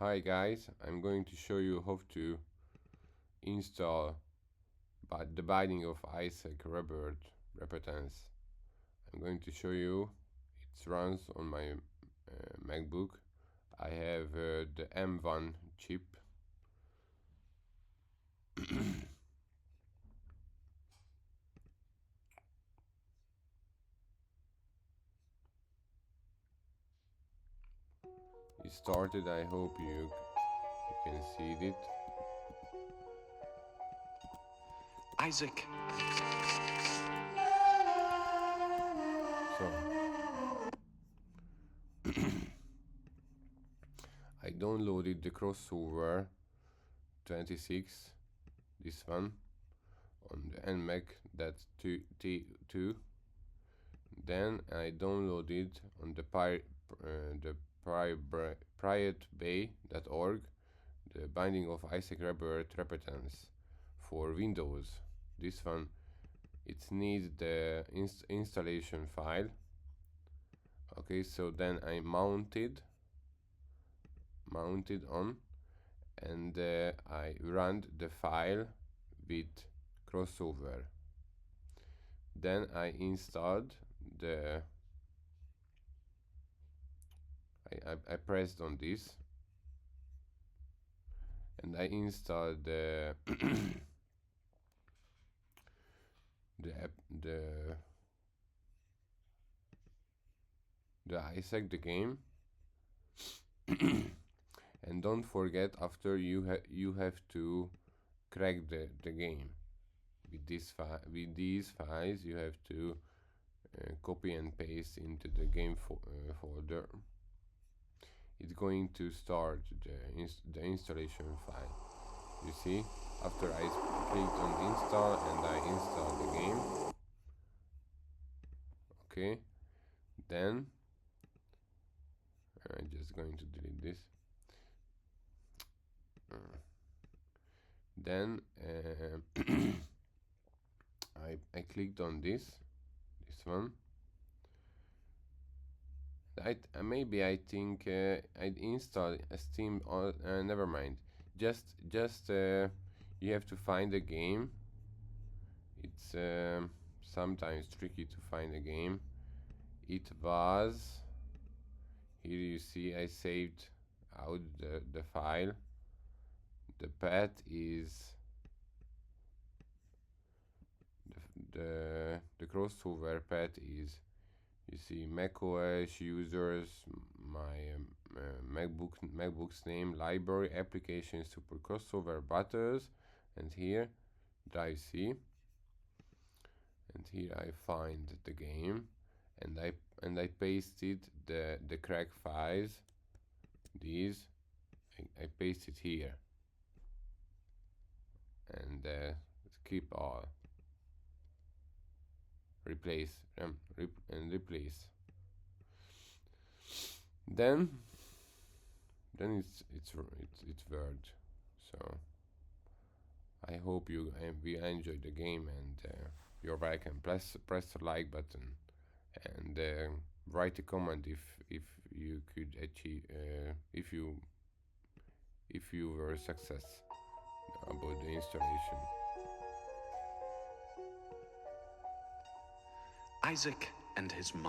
Hi guys, I'm going to show you how to install the Binding of Isaac Rebirth repentance. I'm going to show you. It runs on my MacBook. I have the M1 chip. It started. I hope you can see it. Isaac. So I downloaded the crossover 26, this one, on the NMAC T2. Then I downloaded on the piratebay.org the Binding of Isaac Rebirth repentance for Windows. This one, it needs the installation file. Okay, so then I mounted on, and I ran the file with crossover. Then I installed the I pressed on this and I installed the the Isaac, the game. And don't forget, after you have to crack the game with these files. You have to copy and paste into the game folder. It's going to start the installation file. You see, after I clicked on install and I installed the game. Okay, then I'm just going to delete this. Then I clicked on this one. Maybe I think I'd install a Steam. Or never mind. Just you have to find a game. It's sometimes tricky to find a game. It was here. You see, I saved out the file. The path is the crossover path is, you see, macOS users, my MacBook's name, library, applications, super crossover buttons, and here drive C, and here I find the game, and I pasted the crack files. These I pasted here, and skip all, replace and replace. Then it's Word. So I hope we enjoyed the game, and you're welcome. Press the like button, and write a comment if you could achieve if you were a success about the installation. Isaac and his mother.